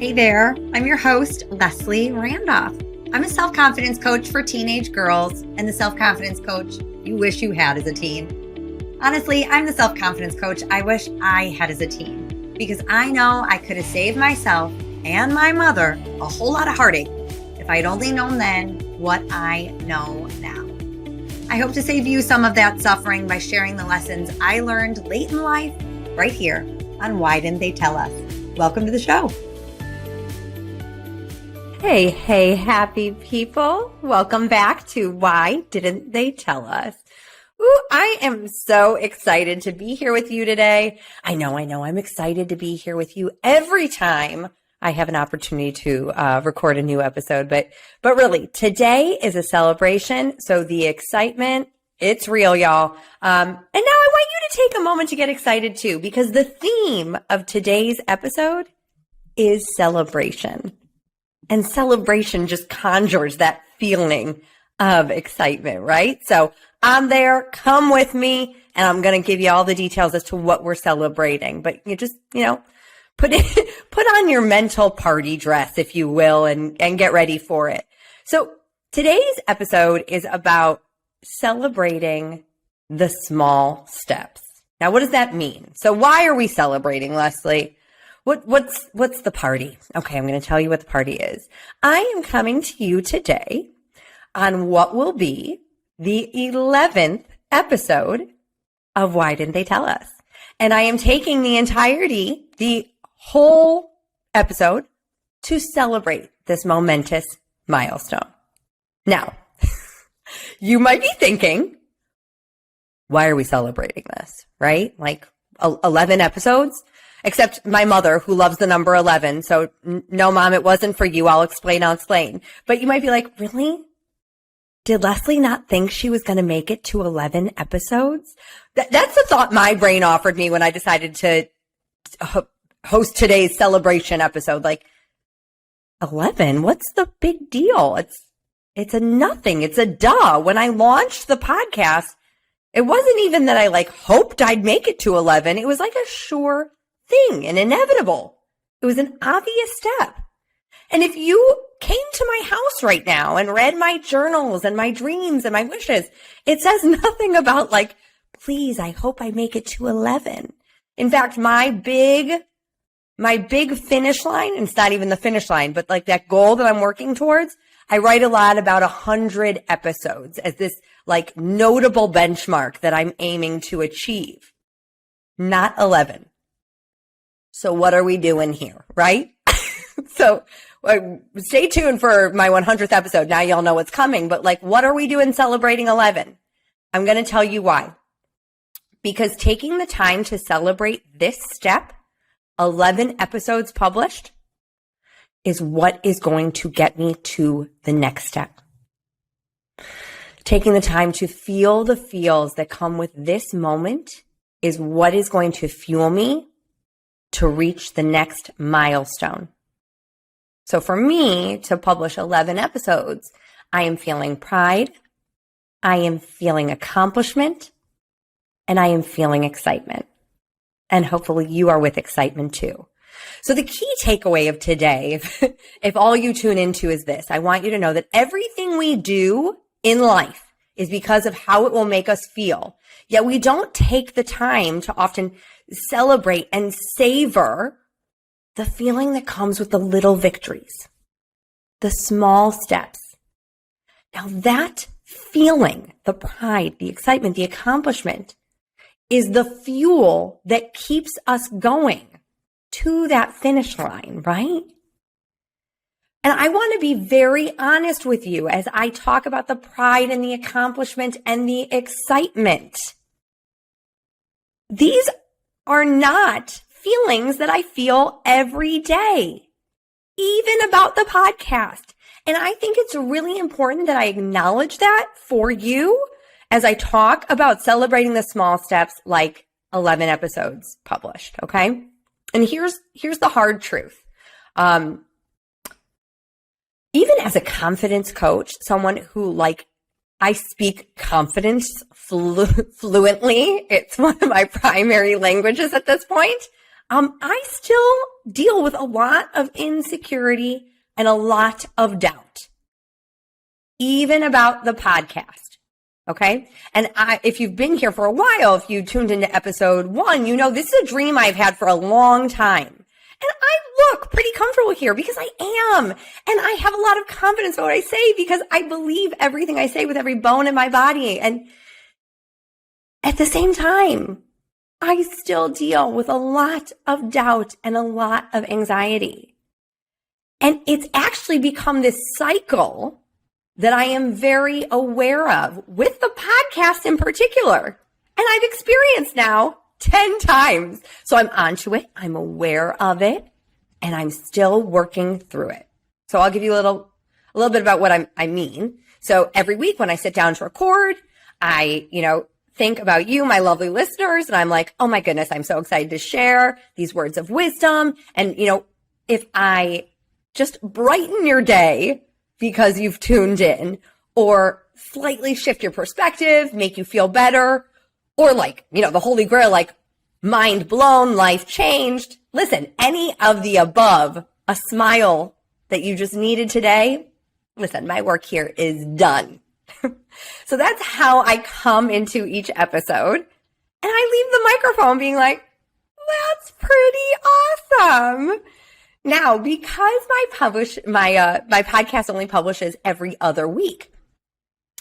Hey there, I'm your host, Leslie Randolph. I'm a self-confidence coach for teenage girls and the self-confidence coach you wish you had as a teen. Honestly, I'm the self-confidence coach I wish I had as a teen because I know I could have saved myself and my mother a whole lot of heartache if I'd only known then what I know now. I hope to save you some of that suffering by sharing the lessons I learned late in life right here on Why Didn't They Tell Us? Welcome to the show. Hey, happy people. Welcome back to Why Didn't They Tell Us? Ooh, I am so excited to be here with you today. I know. I'm excited to be here with you every time I have an opportunity to record a new episode. But really, today is a celebration. So the excitement, it's real, y'all. And now I want you to take a moment to get excited too, because the theme of today's episode is celebration. And celebration just conjures that feeling of excitement, right? So I'm there, come with me, and I'm going to give you all the details as to what we're celebrating. But you just, put on your mental party dress, if you will, and get ready for it. So today's episode is about celebrating the small steps. Now, what does that mean? So why are we celebrating, Leslie? What's the party? Okay, I'm going to tell you what the party is. I am coming to you today on what will be the 11th episode of Why Didn't They Tell Us? And I am taking the whole episode to celebrate this momentous milestone. Now, you might be thinking, why are we celebrating this, right? Like 11 episodes? Except my mother, who loves the number 11. So no, Mom, it wasn't for you. I'll explain. But you might be like, really? Did Leslie not think she was going to make it to 11 episodes? That's the thought my brain offered me when I decided to host today's celebration episode. Like, 11? What's the big deal? It's a nothing. It's a duh. When I launched the podcast, it wasn't even that I hoped I'd make it to 11. It was like a sure thing and inevitable. It was an obvious step. And if you came to my house right now and read my journals and my dreams and my wishes, it says nothing about please, I hope I make it to 11. In fact, my big finish line, and it's not even the finish line, but that goal that I'm working towards, I write a lot about 100 episodes as this notable benchmark that I'm aiming to achieve. Not 11. So what are we doing here, right? So stay tuned for my 100th episode. Now y'all know what's coming, but what are we doing celebrating 11? I'm going to tell you why. Because taking the time to celebrate this step, 11 episodes published, is what is going to get me to the next step. Taking the time to feel the feels that come with this moment is what is going to fuel me to reach the next milestone. So for me to publish 11 episodes, I am feeling pride, I am feeling accomplishment, and I am feeling excitement. And hopefully you are with excitement too. So the key takeaway of today, if all you tune into is this, I want you to know that everything we do in life is because of how it will make us feel. Yet we don't take the time to often celebrate and savor the feeling that comes with the little victories, the small steps. Now that feeling, the pride, the excitement, the accomplishment, is the fuel that keeps us going to that finish line, right? And I want to be very honest with you as I talk about the pride and the accomplishment and the excitement. These are not feelings that I feel every day, even about the podcast. And I think it's really important that I acknowledge that for you as I talk about celebrating the small steps, 11 episodes published. Okay. And here's the hard truth. Even as a confidence coach, someone who I speak confidence fluently. It's one of my primary languages at this point. I still deal with a lot of insecurity and a lot of doubt, even about the podcast. Okay. And if you've been here for a while, if you tuned into episode 1, you know, this is a dream I've had for a long time. And I look pretty comfortable here because I am. And I have a lot of confidence in what I say because I believe everything I say with every bone in my body. And at the same time, I still deal with a lot of doubt and a lot of anxiety. And it's actually become this cycle that I am very aware of with the podcast in particular. And I've experienced now 10 times. So I'm onto it. I'm aware of it and I'm still working through it. So I'll give you a little bit about what I mean. So every week when I sit down to record, I, think about you, my lovely listeners, and I'm like, oh my goodness, I'm so excited to share these words of wisdom. And, if I just brighten your day because you've tuned in, or slightly shift your perspective, make you feel better, or the Holy Grail, mind blown, life changed. Listen, any of the above, a smile that you just needed today, listen, my work here is done. So that's how I come into each episode, and I leave the microphone being like, that's pretty awesome. Now, because my podcast only publishes every other week,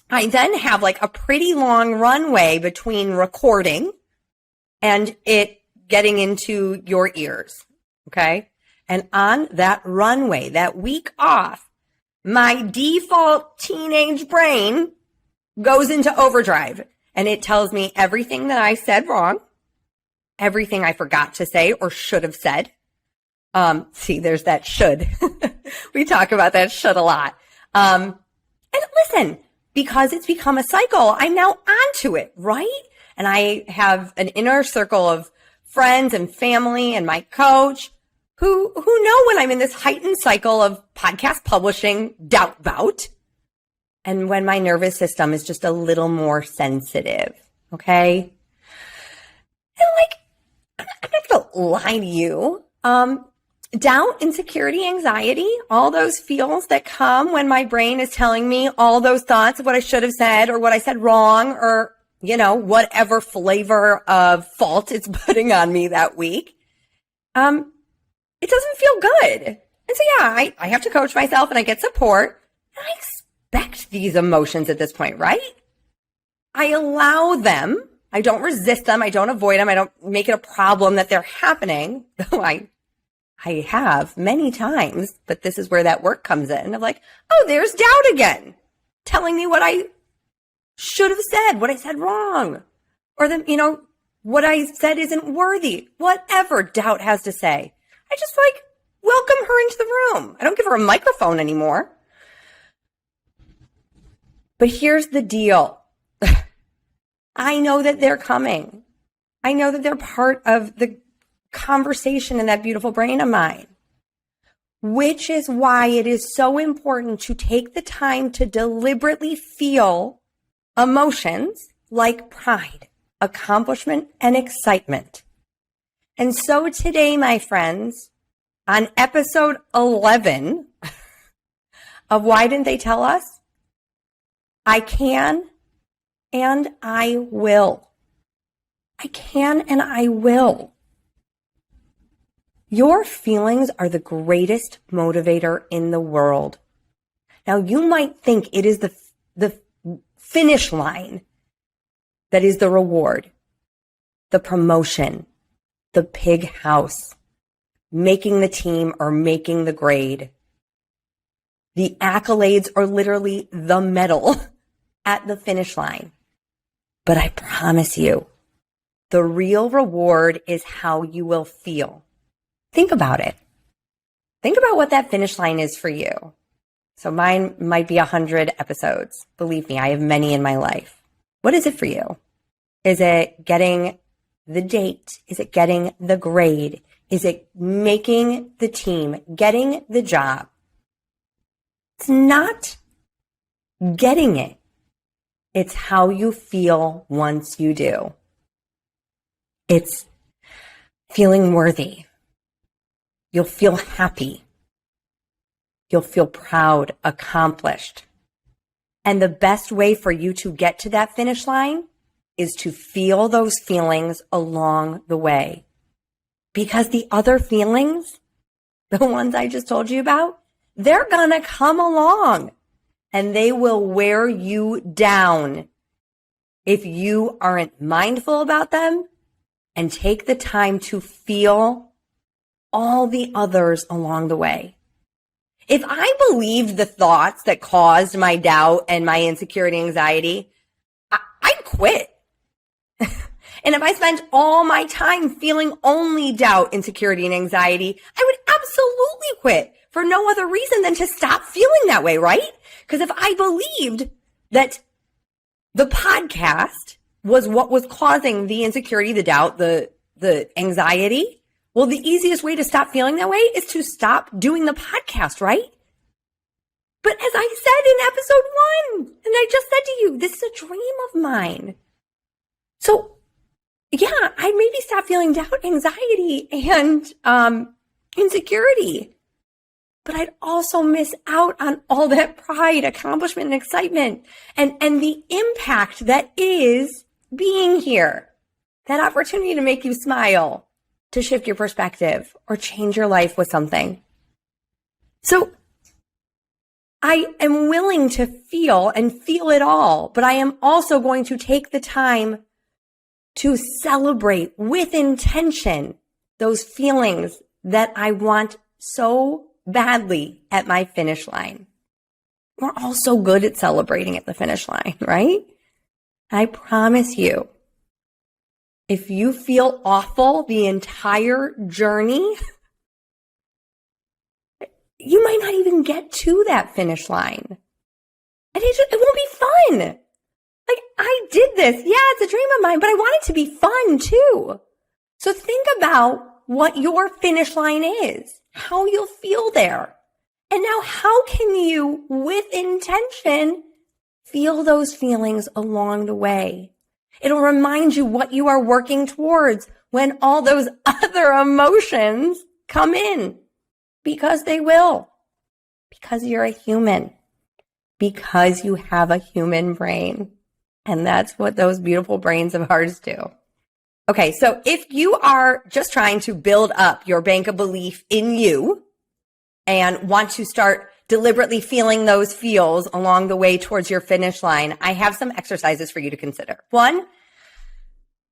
I then have a pretty long runway between recording and it getting into your ears. Okay. And on that runway, that week off, my default teenage brain goes into overdrive and it tells me everything that I said wrong, everything I forgot to say or should have said. See, there's that should. We talk about that should a lot. And listen, because it's become a cycle, I'm now onto it, right? And I have an inner circle of friends and family and my coach who know when I'm in this heightened cycle of podcast publishing doubt bout and when my nervous system is just a little more sensitive. Okay. And I'm not going to lie to you. Doubt, insecurity, anxiety, all those feels that come when my brain is telling me all those thoughts of what I should have said or what I said wrong or, whatever flavor of fault it's putting on me that week. It doesn't feel good. And so, yeah, I have to coach myself and I get support. And I expect these emotions at this point, right? I allow them. I don't resist them. I don't avoid them. I don't make it a problem that they're happening. Though I have many times, but this is where that work comes in of oh, there's doubt again, telling me what I should have said, what I said wrong, or what I said isn't worthy, whatever doubt has to say. I just welcome her into the room. I don't give her a microphone anymore. But here's the deal. I know that they're coming. I know that they're part of the conversation in that beautiful brain of mine, which is why it is so important to take the time to deliberately feel emotions like pride, accomplishment, and excitement. And so today, my friends, on episode 11 of Why Didn't They Tell Us? I can and I will. I can and I will. Your feelings are the greatest motivator in the world. Now, you might think it is the finish line that is the reward, the promotion, the big house, making the team or making the grade. The accolades are literally the medal at the finish line. But I promise you, the real reward is how you will feel. Think about it. Think about what that finish line is for you. So mine might be 100 episodes. Believe me, I have many in my life. What is it for you? Is it getting the date? Is it getting the grade? Is it making the team, getting the job? It's not getting it. It's how you feel once you do. It's feeling worthy. You'll feel happy. You'll feel proud, accomplished. And the best way for you to get to that finish line is to feel those feelings along the way. Because the other feelings, the ones I just told you about, they're gonna come along and they will wear you down if you aren't mindful about them and take the time to feel all the others along the way. If I believed the thoughts that caused my doubt and my insecurity and anxiety, I'd quit. And if I spent all my time feeling only doubt, insecurity, and anxiety, I would absolutely quit for no other reason than to stop feeling that way, right? Because if I believed that the podcast was what was causing the insecurity, the doubt, the anxiety, well, the easiest way to stop feeling that way is to stop doing the podcast, right? But as I said in episode 1, and I just said to you, this is a dream of mine. So yeah, I'd maybe stop feeling doubt, anxiety, and insecurity. But I'd also miss out on all that pride, accomplishment, and excitement, and the impact that is being here. That opportunity to make you smile, to shift your perspective, or change your life with something. So I am willing to feel it all, but I am also going to take the time to celebrate with intention those feelings that I want so badly at my finish line. We're all so good at celebrating at the finish line, right? I promise you, if you feel awful the entire journey, you might not even get to that finish line. And it won't be fun. Like, I did this. Yeah, it's a dream of mine, but I want it to be fun too. So think about what your finish line is, how you'll feel there. And now how can you, with intention, feel those feelings along the way? It'll remind you what you are working towards when all those other emotions come in. Because they will. Because you're a human. Because you have a human brain. And that's what those beautiful brains of ours do. Okay, so if you are just trying to build up your bank of belief in you and want to start deliberately feeling those feels along the way towards your finish line, I have some exercises for you to consider. 1,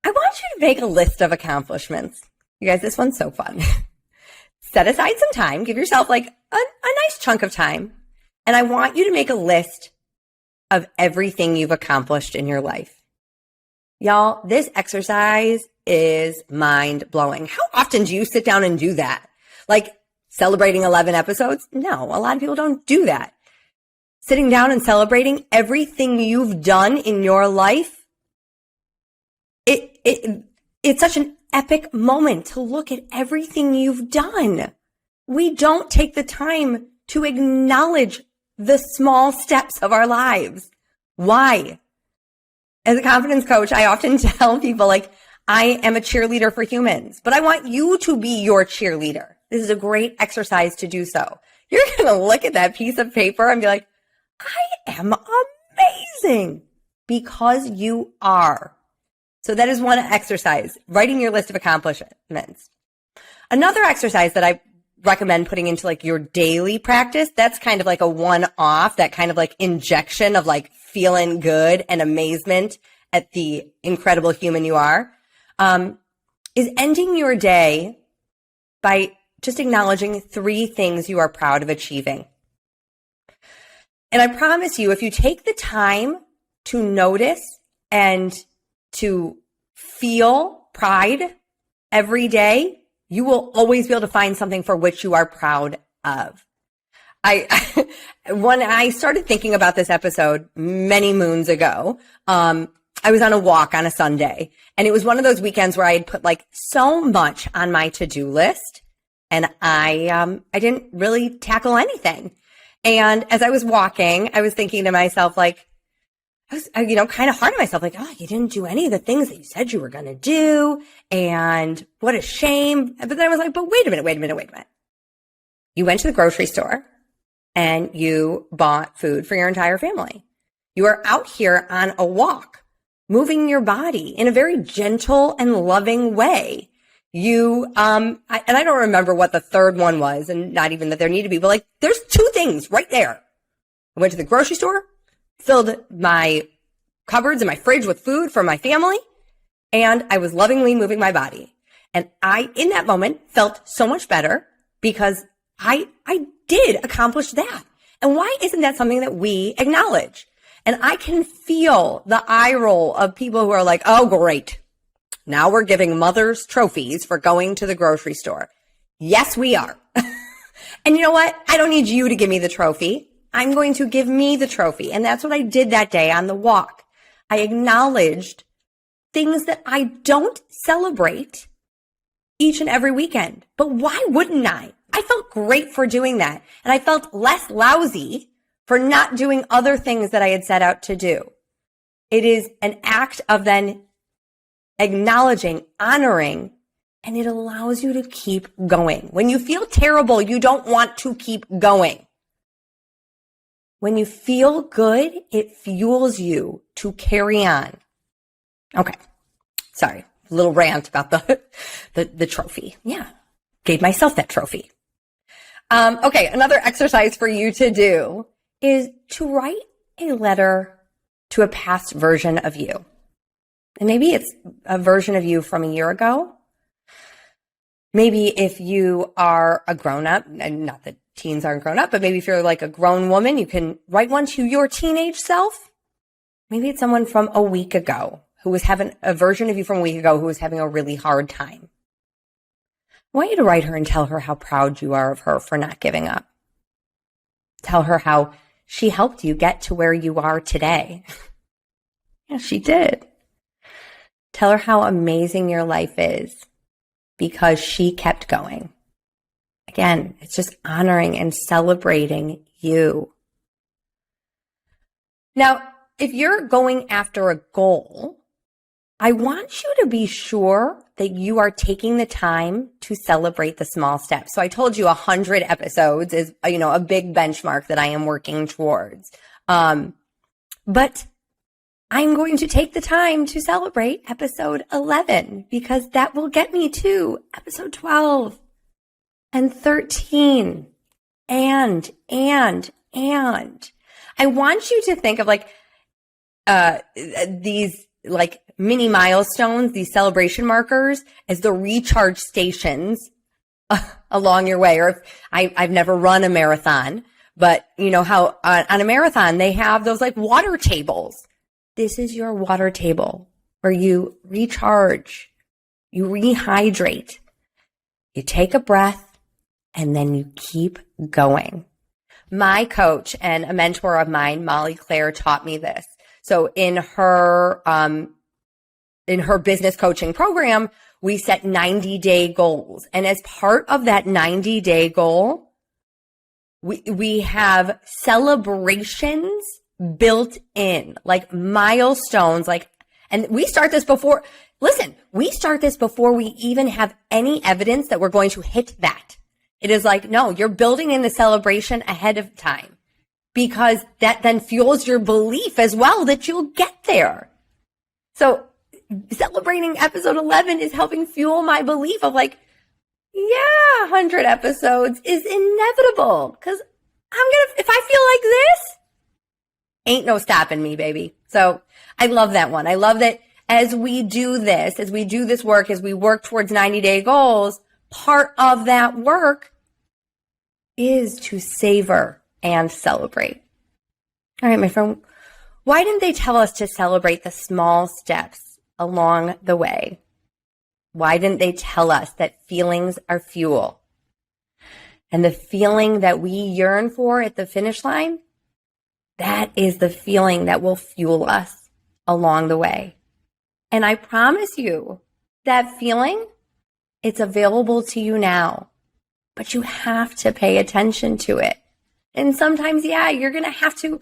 I want you to make a list of accomplishments. You guys, this one's so fun. Set aside some time, give yourself like a nice chunk of time, and I want you to make a list of everything you've accomplished in your life. Y'all, this exercise is mind-blowing. How often do you sit down and do that? Like celebrating 11 episodes? No, a lot of people don't do that. Sitting down and celebrating everything you've done in your life, it's such an epic moment to look at everything you've done. We don't take the time to acknowledge the small steps of our lives. Why? As a confidence coach, I often tell people, like, I am a cheerleader for humans, but I want you to be your cheerleader. This is a great exercise to do so. You're going to look at that piece of paper and be like, I am amazing, because you are. So that is one exercise, writing your list of accomplishments. Another exercise that I recommend putting into like your daily practice, that's kind of like a one-off, that kind of like injection of like feeling good and amazement at the incredible human you are, is ending your day by just acknowledging 3 things you are proud of achieving. And I promise you, if you take the time to notice and to feel pride every day, you will always be able to find something for which you are proud of. When I started thinking about this episode many moons ago, I was on a walk on a Sunday, and it was one of those weekends where I had put like so much on my to-do list, and I didn't really tackle anything. And as I was walking, I was thinking to myself, like, kind of hard on myself, like, oh, you didn't do any of the things that you said you were going to do. And what a shame. But then I was like, but wait a minute. You went to the grocery store and you bought food for your entire family. You are out here on a walk, moving your body in a very gentle and loving way. And I don't remember what the third one was, and not even that there need to be, but like, there's two things right there. I went to the grocery store, filled my cupboards and my fridge with food for my family, and I was lovingly moving my body. And I, in that moment, felt so much better because I did accomplish that. And why isn't that something that we acknowledge? And I can feel the eye roll of people who are like, oh, great. Now we're giving mothers trophies for going to the grocery store. Yes, we are. And you know what? I don't need you to give me the trophy. I'm going to give me the trophy. And that's what I did that day on the walk. I acknowledged things that I don't celebrate each and every weekend. But why wouldn't I? I felt great for doing that. And I felt less lousy for not doing other things that I had set out to do. It is an act of then acknowledging, honoring, and it allows you to keep going. When you feel terrible, you don't want to keep going. When you feel good, it fuels you to carry on. Okay. Sorry. A little rant about the trophy. Yeah. Gave myself that trophy. Okay. Another exercise for you to do is to write a letter to a past version of you. And maybe it's a version of you from a year ago. Maybe if you are a grown-up, and not that teens aren't grown up, but maybe if you're like a grown woman, you can write one to your teenage self. Maybe it's someone from a week ago who was having a version of you from a week ago who was having a really hard time. I want you to write her and tell her how proud you are of her for not giving up. Tell her how she helped you get to where you are today. Yeah, she did. Tell her how amazing your life is because she kept going. Again, it's just honoring and celebrating you. Now, if you're going after a goal, I want you to be sure that you are taking the time to celebrate the small steps. So I told you 100 episodes is, a big benchmark that I am working towards. But I'm going to take the time to celebrate episode 11 because that will get me to episode 12 and 13 and. I want you to think of these mini milestones, these celebration markers as the recharge stations along your way. Or if I've never run a marathon, but you know how on a marathon they have those water tables. This is your water table where you recharge, you rehydrate, you take a breath, and then you keep going. My coach and a mentor of mine, Molly Claire, taught me this. So in her business coaching program, we set 90-day goals. And as part of that 90-day goal, we have celebrations built in, milestones, and we start this before we even have any evidence that we're going to hit that. It is no, you're building in the celebration ahead of time because that then fuels your belief as well that you'll get there. So celebrating episode 11 is helping fuel my belief of 100 episodes is inevitable because if I feel like this, ain't no stopping me, baby. So I love that one. I love that as we do this work, as we work towards 90-day goals, part of that work is to savor and celebrate. All right, my friend, why didn't they tell us to celebrate the small steps along the way? Why didn't they tell us that feelings are fuel? And the feeling that we yearn for at the finish line, that is the feeling that will fuel us along the way. And I promise you, that feeling, it's available to you now, but you have to pay attention to it. And sometimes, you're going to have to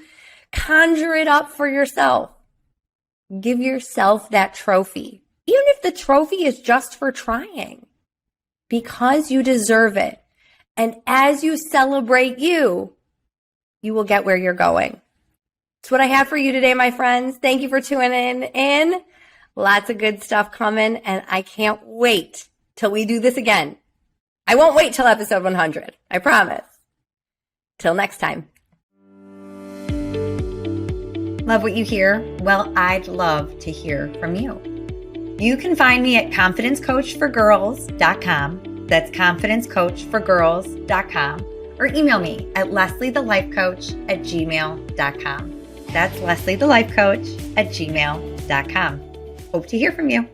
conjure it up for yourself. Give yourself that trophy, even if the trophy is just for trying, because you deserve it. And as you celebrate you, you will get where you're going. That's what I have for you today, my friends. Thank you for tuning in. Lots of good stuff coming, and I can't wait till we do this again. I won't wait till episode 100. I promise. Till next time. Love what you hear? Well, I'd love to hear from you. You can find me at confidencecoachforgirls.com. That's confidencecoachforgirls.com. Or email me at lesliethelifecoach@gmail.com. That's lesliethelifecoach@gmail.com. Hope to hear from you.